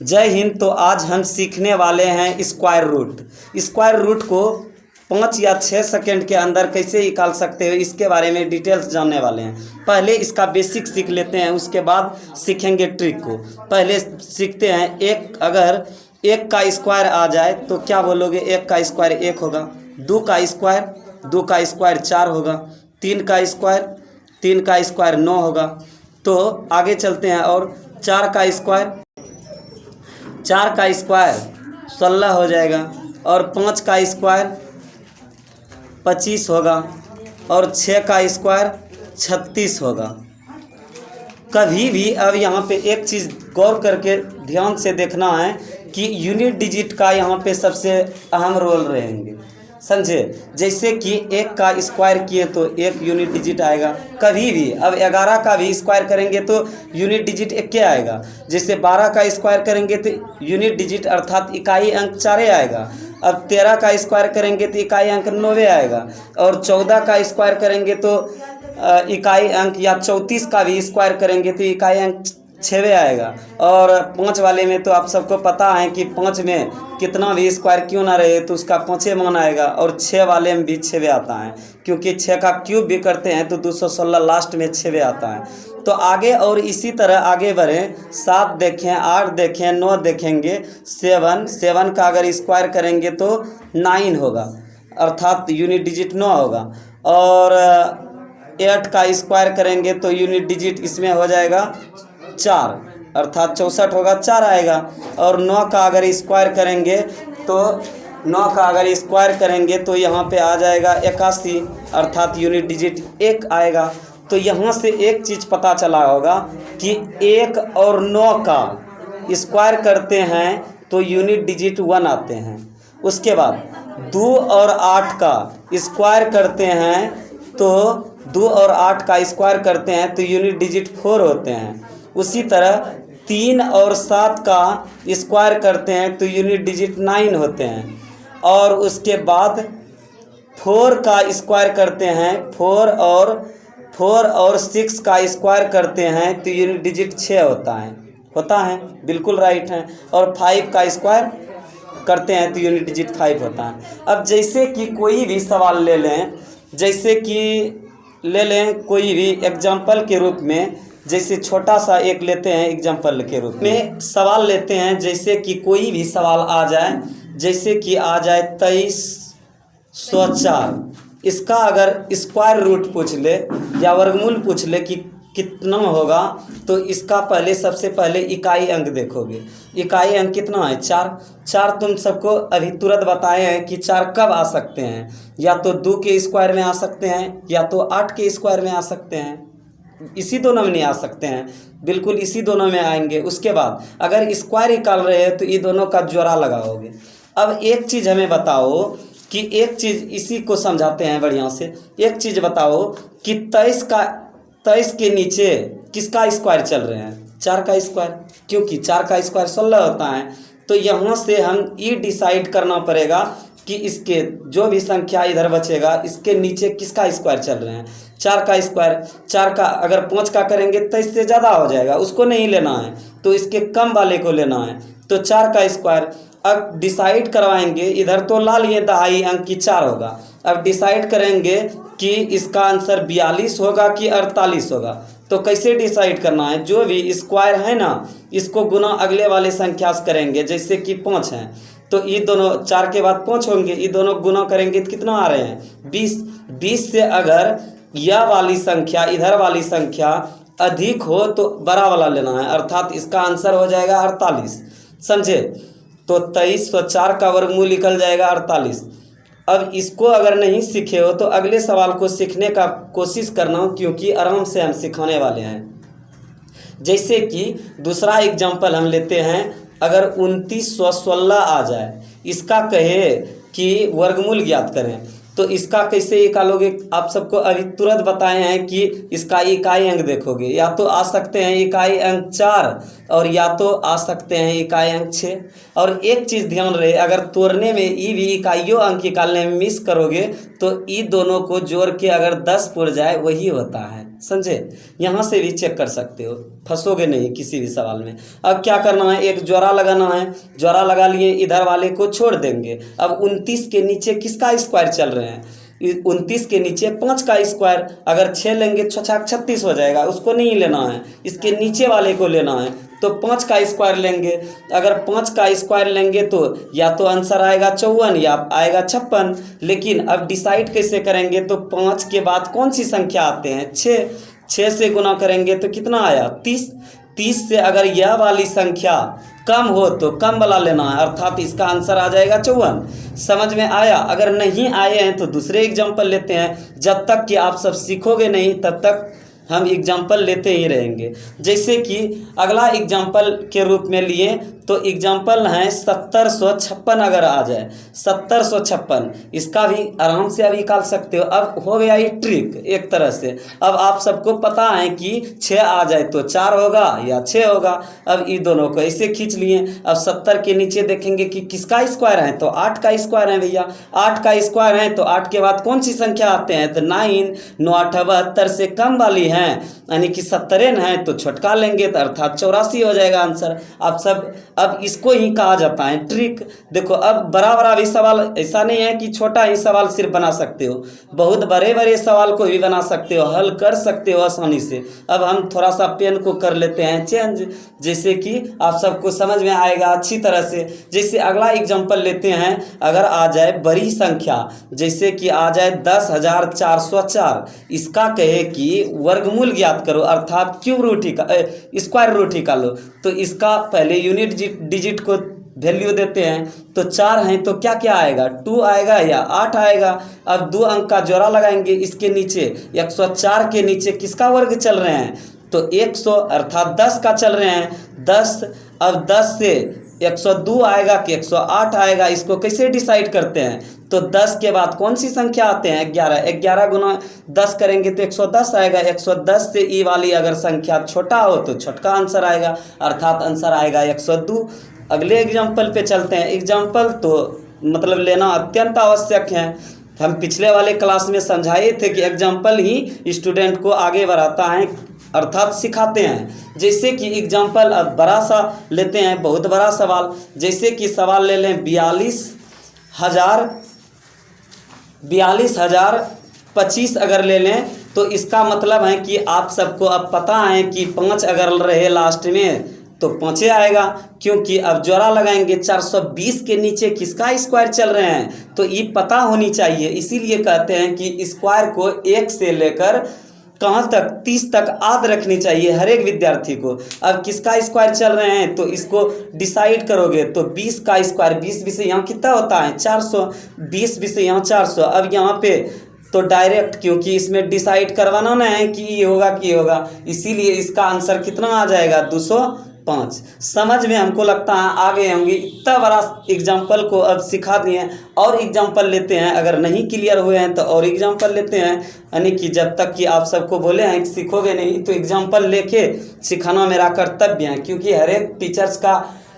जय हिंद। तो आज हम सीखने वाले हैं स्क्वायर रूट। स्क्वायर रूट को 5 या 6 सेकंड के अंदर कैसे निकाल सकते हो इसके बारे में डिटेल्स जानने वाले हैं। पहले इसका बेसिक सीख लेते हैं, उसके बाद सीखेंगे ट्रिक को। पहले सीखते हैं अगर 1 का स्क्वायर आ जाए तो क्या बोलोगे? 1 का स्क्वायर 1 होगा। 2 का स्क्वायर 4 होगा। 3 का स्क्वायर 9 होगा। तो आगे चलते हैं और 4 का स्क्वायर 16 हो जाएगा और 5 का स्क्वायर 25 होगा और 6 का स्क्वायर 36 होगा। कभी भी अब यहाँ पे एक चीज़ गौर करके ध्यान से देखना है कि यूनिट डिजिट का यहाँ पे सबसे अहम रोल रहेंगे, समझे। जैसे कि 1 का स्क्वायर किए तो 1 यूनिट डिजिट आएगा। कभी भी अब 11 का भी स्क्वायर करेंगे तो यूनिट डिजिट 1 आएगा। जैसे 12 का स्क्वायर करेंगे तो यूनिट डिजिट अर्थात इकाई अंक 4 आएगा। अब 13 का स्क्वायर करेंगे तो इकाई अंक 9 आएगा और 14 का स्क्वायर करेंगे तो इकाई अंक, या 34 का भी स्क्वायर करेंगे तो इकाई अंक 6 आएगा। और 5 वाले में तो आप सबको पता है कि 5 में कितना भी स्क्वायर क्यों ना रहे तो उसका 5 मान आएगा। और 6 वाले में भी 6 आता है, क्योंकि 6 का क्यूब भी करते हैं तो 216 लास्ट में 6 आता है। तो आगे और इसी तरह आगे बढ़ें। 7 देखें, 8 देखें, 9 देखेंगे। 7 का अगर स्क्वायर करेंगे तो 9 होगा, अर्थात यूनिट डिजिट 9 होगा। और 8 का स्क्वायर करेंगे तो यूनिट डिजिट इसमें हो जाएगा 4, अर्थात 64 होगा, 4 आएगा। और 9 का अगर स्क्वायर करेंगे तो यहाँ पे आ जाएगा 81, अर्थात यूनिट डिजिट 1 आएगा। तो यहाँ से एक चीज़ पता चला होगा कि 1 और 9 का स्क्वायर करते हैं तो यूनिट डिजिट 1 आते हैं। उसके बाद 2 और 8 का स्क्वायर करते हैं तो 2 और 8 का स्क्वायर करते हैं तो यूनिट डिजिट 4 होते हैं। उसी तरह 3 और 7 का स्क्वायर करते हैं तो यूनिट डिजिट 9 होते हैं। और उसके बाद 4 का स्क्वायर करते हैं, 4 और 6 का स्क्वायर करते हैं तो यूनिट डिजिट 6 होता है, बिल्कुल राइट है। और 5 का स्क्वायर करते हैं तो यूनिट डिजिट 5 होता है। अब जैसे कि कोई भी सवाल ले लें, कोई भी एग्जाम्पल के रूप में, जैसे छोटा सा एक लेते हैं एग्जाम्पल के रूप में सवाल लेते हैं। जैसे कि कोई भी सवाल आ जाए, जैसे कि आ जाए 2304, इसका अगर स्क्वायर रूट पूछ ले या वर्गमूल पूछ ले कि कितना होगा, तो इसका सबसे पहले इकाई अंक देखोगे। इकाई अंक कितना है? 4। तुम सबको अभी तुरंत बताए हैं कि 4 कब आ सकते हैं, या तो 2 के स्क्वायर में आ सकते हैं या तो 8 के स्क्वायर में आ सकते हैं। इसी दोनों में नहीं आ सकते हैं, बिल्कुल इसी दोनों में आएंगे। उसके बाद अगर स्क्वायर निकाल रहे हैं तो ये दोनों का जोड़ा लगाओगे। अब एक चीज़ हमें बताओ कि एक चीज़ इसी को समझाते हैं बढ़िया से। एक चीज़ बताओ कि 23 के नीचे किसका स्क्वायर चल रहे हैं? 4 का स्क्वायर, क्योंकि 4 का स्क्वायर 16 होता है। तो यहाँ से हम ये डिसाइड करना पड़ेगा कि इसके जो भी संख्या इधर बचेगा इसके नीचे किसका स्क्वायर चल रहे हैं। 4 का स्क्वायर, 4 का अगर 5 का करेंगे तो इससे ज़्यादा हो जाएगा, उसको नहीं लेना है, तो इसके कम वाले को लेना है। तो 4 का स्क्वायर अब डिसाइड करवाएंगे। इधर तो ला लिए दहाई अंक की 4 होगा। अब डिसाइड करेंगे कि इसका आंसर 42 होगा कि 48 होगा। तो कैसे डिसाइड करना है? जो भी स्क्वायर है ना, इसको गुना अगले वाले संख्या से करेंगे। जैसे कि 5 है तो ये दोनों 4 के बाद 5 होंगे, ये दोनों गुना करेंगे तो कितना आ रहे हैं? 20 से अगर यह वाली संख्या इधर वाली संख्या अधिक हो तो बड़ा वाला लेना है, अर्थात इसका आंसर हो जाएगा 48, समझे। तो 2304 का वर्गमूल निकल जाएगा 48। अब इसको अगर नहीं सीखे हो तो अगले सवाल को सीखने का कोशिश करना, क्योंकि आराम से हम सिखाने वाले हैं। जैसे कि दूसरा एग्जाम्पल हम लेते हैं। अगर 2916 आ जाए, इसका कहे कि वर्गमूल ज्ञात करें, तो इसका कैसे निकालोगे? आप सबको अभी तुरंत बताए हैं कि इसका इकाई अंक देखोगे। या तो आ सकते हैं इकाई अंक 4 और या तो आ सकते हैं इकाई अंक 6। और एक चीज़ ध्यान रहे, अगर तोड़ने में ई भी इकाइयों अंक निकालने में मिस करोगे तो ई दोनों को जोड़ के अगर 10 पुर जाए वही होता है, समझे। यहाँ से भी चेक कर सकते हो, फंसोगे नहीं किसी भी सवाल में। अब क्या करना है, एक ज्वारा लगाना है, ज्वारा लगा लिए, इधर वाले को छोड़ देंगे। अब 29 के नीचे किसका स्क्वायर चल रहे हैं, 29 के नीचे 5 का स्क्वायर, अगर 6 लेंगे 6 36 हो जाएगा, उसको नहीं लेना है, इसके नीचे वाले को लेना है। तो 5 का स्क्वायर लेंगे, अगर 5 का स्क्वायर लेंगे तो या तो आंसर आएगा 54 या आएगा 56। लेकिन अब डिसाइड कैसे करेंगे, तो 5 के बाद कौन सी संख्या आते हैं, 6 से गुना करेंगे तो कितना आया 30। 30 से अगर यह वाली संख्या कम हो तो कम वाला लेना है, अर्थात इसका आंसर आ जाएगा 54। समझ में आया। अगर नहीं आए हैं तो दूसरे एग्जाम्पल लेते हैं। जब तक कि आप सब सीखोगे नहीं तब तक हम एग्जाम्पल लेते ही रहेंगे। जैसे कि अगला एग्जाम्पल के रूप में लिए तो एग्जाम्पल हैं 7056 अगर आ जाए 7056, इसका भी आराम से अभी निकाल सकते हो। अब हो गया ये ट्रिक एक तरह से। अब आप सबको पता है कि 6 आ जाए तो 4 होगा या 6 होगा। अब ये दोनों को ऐसे खींच लिए। अब 70 के नीचे देखेंगे कि किसका स्क्वायर है, तो 8 का स्क्वायर है भैया। 8 का स्क्वायर है तो 8 के बाद कौन सी संख्या आते हैं, तो 9, 9 8 72 से कम वाली हैं, यानी कि 70 है तो छोटका लेंगे तो अर्थात 84 हो जाएगा आंसर। आप सब अब इसको ही कहा जाता है ट्रिक। देखो अब बड़ा बड़ा भी सवाल, ऐसा नहीं है कि छोटा ही सवाल सिर्फ बना सकते हो, बहुत बड़े बड़े सवाल को भी बना सकते हो, हल कर सकते हो आसानी से। अब हम थोड़ा सा पेन को कर लेते हैं चेंज, जैसे कि आप सबको समझ में आएगा अच्छी तरह से। जैसे अगला एग्जाम्पल लेते हैं, अगर आ जाए बड़ी संख्या, जैसे कि आ जाए 10,404, इसका कहे कि वर्गमूल ज्ञात करो, अर्थात क्यूब रूट स्क्वायर रूट निकालो। तो इसका पहले यूनिट डिजिट को वैल्यू देते हैं, तो 4 हैं तो क्या क्या आएगा, 2 आएगा या 8 आएगा। अब 2 अंक का जोड़ा लगाएंगे, इसके नीचे 104 के नीचे किसका वर्ग चल रहे हैं, तो 100 अर्थात 10 का चल रहे हैं 10। अब 10 से 102 आएगा कि 108 आएगा, इसको कैसे डिसाइड करते हैं, तो 10 के बाद कौन सी संख्या आते हैं 11, 11 गुना 10 करेंगे तो 110 आएगा। 110 से ई वाली अगर संख्या छोटा हो तो छोटका आंसर आएगा, अर्थात आंसर आएगा 102। अगले एग्जाम्पल पे चलते हैं। एग्जाम्पल तो मतलब लेना अत्यंत आवश्यक है। हम पिछले वाले क्लास में समझाए थे कि एग्जाम्पल ही स्टूडेंट को आगे बढ़ाता है, अर्थात सिखाते हैं। जैसे कि एग्जाम्पल अब बड़ा सा लेते हैं, बहुत बड़ा सवाल। जैसे कि सवाल ले लें 42,025 अगर ले लें, तो इसका मतलब है कि आप सबको अब पता है कि 5 अगर रहे लास्ट में तो 5 आएगा, क्योंकि अब जोड़ा लगाएंगे 420 के नीचे किसका स्क्वायर चल रहे हैं, तो ये पता होनी चाहिए। इसीलिए कहते हैं कि स्क्वायर को 1 से लेकर कहाँ तक 30 तक याद रखनी चाहिए हर एक विद्यार्थी को। अब किसका स्क्वायर चल रहे हैं तो इसको डिसाइड करोगे, तो 20 का स्क्वायर 20 से यहाँ कितना होता है 400, 20 से यहाँ 400। अब यहाँ पे तो डायरेक्ट, क्योंकि इसमें डिसाइड करवाना ना है कि ये होगा कि होगा, इसीलिए इसका आंसर कितना आ जाएगा 205। समझ में हमको लगता है आ गए होंगे। इतना बड़ा एग्जाम्पल को अब सिखा दिए, और एग्जाम्पल लेते हैं। अगर नहीं क्लियर हुए हैं तो और एग्जाम्पल लेते हैं, यानी कि जब तक कि आप सबको बोले हैं कि सीखोगे नहीं तो एग्जाम्पल लेके सिखाना मेरा कर्तव्य है, क्योंकि हर एक टीचर्स का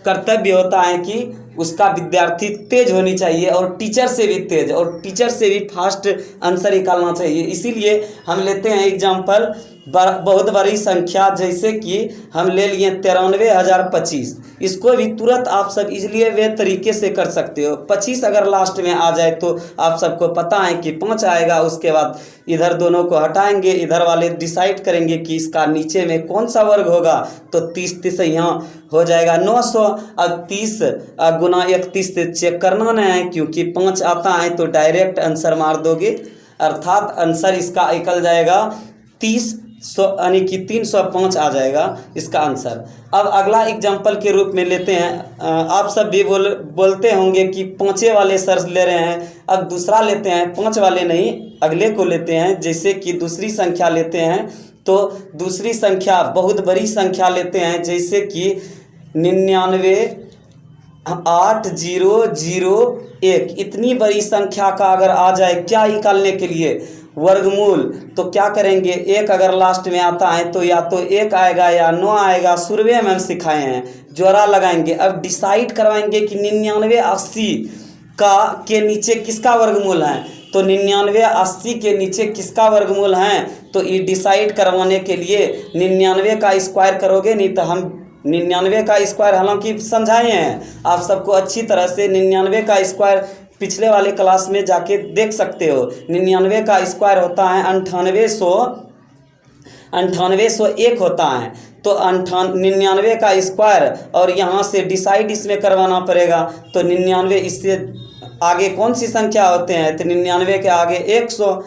कर्तव्य होता है कि उसका विद्यार्थी तेज होनी चाहिए, और टीचर से भी तेज, और टीचर से भी फास्ट आंसर निकालना चाहिए। इसीलिए हम लेते हैं एग्जाम्पल बहुत बड़ी संख्या, जैसे कि हम ले लिए 93,025। इसको भी तुरंत आप सब इसलिए वे तरीके से कर सकते हो। 25 अगर लास्ट में आ जाए तो आप सबको पता है कि 5 आएगा। उसके बाद इधर दोनों को हटाएंगे, इधर वाले डिसाइड करेंगे कि इसका नीचे में कौन सा वर्ग होगा, तो 30 यहाँ हो जाएगा 900। अब 30 गुना 31 से चेक करना नहीं है, क्योंकि 5 आता है तो डायरेक्ट आंसर मार दोगे, अर्थात आंसर इसका निकल जाएगा 30, यानी कि 305 आ जाएगा इसका आंसर। अब अगला एग्जाम्पल के रूप में लेते हैं। आप सब भी बोलते होंगे कि 5 वाले सर ले रहे हैं। अब दूसरा लेते हैं, 5 वाले नहीं अगले को लेते हैं। जैसे कि दूसरी संख्या लेते हैं, तो दूसरी संख्या बहुत बड़ी संख्या लेते हैं, जैसे कि 99,8001। इतनी बड़ी संख्या का अगर आ जाए क्या निकालने के लिए वर्गमूल, तो क्या करेंगे, 1 अगर लास्ट में आता है तो या तो 1 आएगा या 9 आएगा। शुरुए में हम सिखाए हैं, जोड़ा लगाएंगे। अब डिसाइड करवाएंगे कि 99,80 के नीचे किसका वर्गमूल है, तो 99,80 के नीचे किसका वर्गमूल है, तो ये डिसाइड करवाने के लिए 99 का स्क्वायर करोगे, नहीं तो हम 99 का स्क्वायर हालांकि समझाए हैं आप सबको अच्छी तरह से। 99 का स्क्वायर पिछले वाले क्लास में जाके देख सकते हो। 99 का स्क्वायर होता है 9801 होता है। तो 99 का स्क्वायर और यहाँ से डिसाइड इसमें करवाना पड़ेगा। तो 99 इससे आगे कौन सी संख्या होते हैं, तो 99 के आगे 100,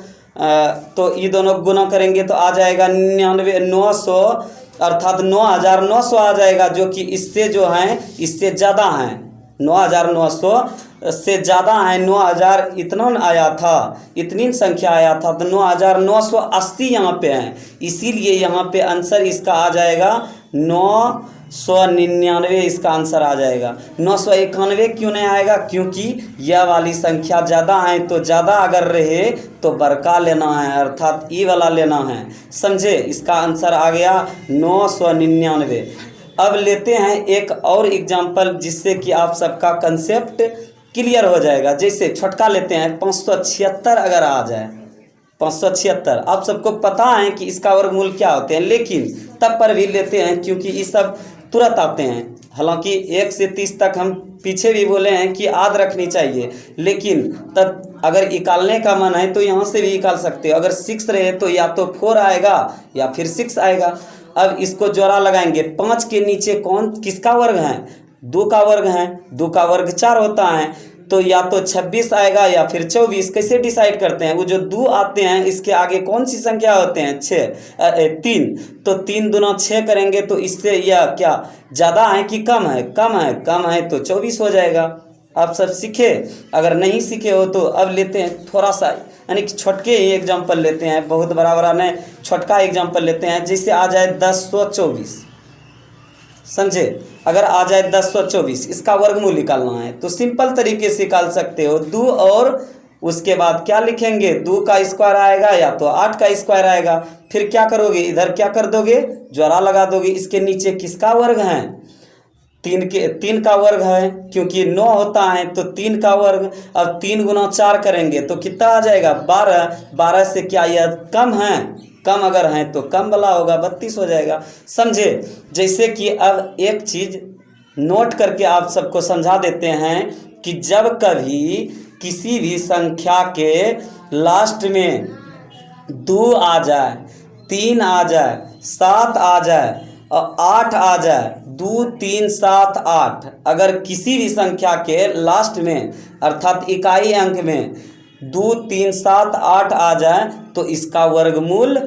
तो ये दोनों गुना करेंगे तो आ जाएगा 900 अर्थात 9900 आ जाएगा, जो कि इससे जो है इससे ज़्यादा हैं। 9900 से ज़्यादा है। 9000 इतना आया था, इतनी संख्या आया था, तो 9980 यहाँ पे है। इसीलिए यहाँ पे आंसर इसका आ जाएगा 999। इसका आंसर आ जाएगा 991 क्यों नहीं आएगा, क्योंकि यह वाली संख्या ज़्यादा है। तो ज़्यादा अगर रहे तो बड़का लेना है, अर्थात ई वाला लेना है, समझे। इसका आंसर आ गया 999। अब लेते हैं एक और एग्जाम्पल जिससे कि आप सबका कंसेप्ट क्लियर हो जाएगा। जैसे छोटका लेते हैं 576 अगर आ जाए 576, आप सबको पता है कि इसका वर्गमूल क्या होते हैं, लेकिन तब पर भी लेते हैं क्योंकि ये सब तुरंत आते हैं। हालांकि 1 से 30 तक हम पीछे भी बोले हैं कि याद रखनी चाहिए, लेकिन तब अगर निकालने का मन है तो यहाँ से भी निकाल सकते हो। अगर 6 रहे तो या तो 4 आएगा या फिर 6 आएगा। अब इसको जोड़ा लगाएंगे। 5 के नीचे कौन किसका वर्ग है, 2 का वर्ग है। 2 का वर्ग 4 होता है, तो या तो 26 आएगा या फिर 24। कैसे डिसाइड करते हैं, वो जो 2 आते हैं इसके आगे कौन सी संख्या होते हैं, 3। तो 3 दूना 6 करेंगे तो इससे यह क्या ज़्यादा है कि कम है, कम है तो 24 हो जाएगा। आप सब सीखे, अगर नहीं सीखे हो तो अब लेते हैं थोड़ा सा यानी कि छोटके ही एग्जाम्पल लेते हैं, बहुत बड़ा नहीं, छोटका एग्जाम्पल लेते हैं। जैसे आ जाए 1024, समझे। अगर आ जाए 1024, इसका वर्गमूल निकालना है तो सिंपल तरीके से निकाल सकते हो। 2 और उसके बाद क्या लिखेंगे, 2 का स्क्वायर आएगा या तो 8 का स्क्वायर आएगा। फिर क्या करोगे, इधर क्या कर दोगे, जोड़ा लगा दोगे। इसके नीचे किसका वर्ग है, 3 का वर्ग है, क्योंकि 9 होता है तो 3 का वर्ग। अब 3 गुना 4 करेंगे तो कितना आ जाएगा, 12। 12 से क्या यह कम है, कम अगर हैं तो कम वाला होगा, 32 हो जाएगा, समझे। जैसे कि अब एक चीज़ नोट करके आप सबको समझा देते हैं कि जब कभी किसी भी संख्या के लास्ट में 2 आ जाए, 3 आ जाए, 7 आ जाए और 8 आ जाए, 2 3 7 8, अगर किसी भी संख्या के लास्ट में अर्थात इकाई अंक में 2 3 7 8 आ जाए तो इसका वर्गमूल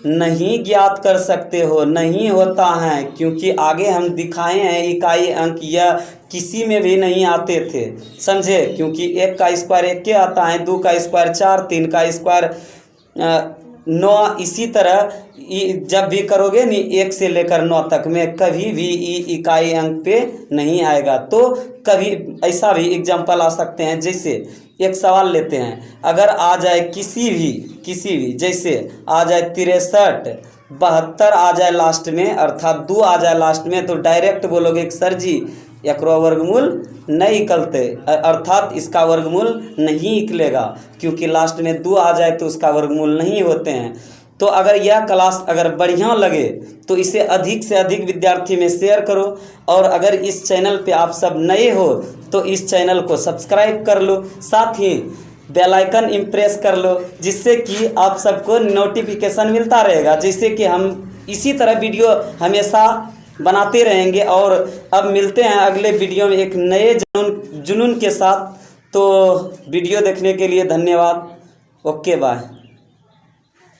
नहीं ज्ञात कर सकते हो, नहीं होता है। क्योंकि आगे हम दिखाए हैं इकाई अंक यह किसी में भी नहीं आते थे, समझे। क्योंकि 1 का स्क्वायर 1 के आता है, 2 का स्क्वायर 4, 3 का स्क्वायर 9। इसी तरह जब भी करोगे नहीं 1 से लेकर 9 तक में कभी भी इकाई अंक पे नहीं आएगा। तो कभी ऐसा भी एग्जाम्पल आ सकते हैं। जैसे एक सवाल लेते हैं, अगर आ जाए किसी भी जैसे आ जाए 63, 72 आ जाए लास्ट में, अर्थात 2 आ जाए लास्ट में, तो डायरेक्ट बोलोगे कि सर जी एकरो वर्गमूल नहीं निकलते, अर्थात इसका वर्गमूल नहीं निकलेगा, क्योंकि लास्ट में 2 आ जाए तो उसका वर्गमूल नहीं होते हैं। तो अगर यह क्लास अगर बढ़िया लगे तो इसे अधिक से अधिक विद्यार्थी में शेयर करो। और अगर इस चैनल पे आप सब नए हो तो इस चैनल को सब्सक्राइब कर लो, साथ ही बेल आइकन इम्प्रेस कर लो, जिससे कि आप सबको नोटिफिकेशन मिलता रहेगा। जैसे कि हम इसी तरह वीडियो हमेशा बनाते रहेंगे। और अब मिलते हैं अगले वीडियो में एक नए जुनून के साथ। तो वीडियो देखने के लिए धन्यवाद। Okay bye.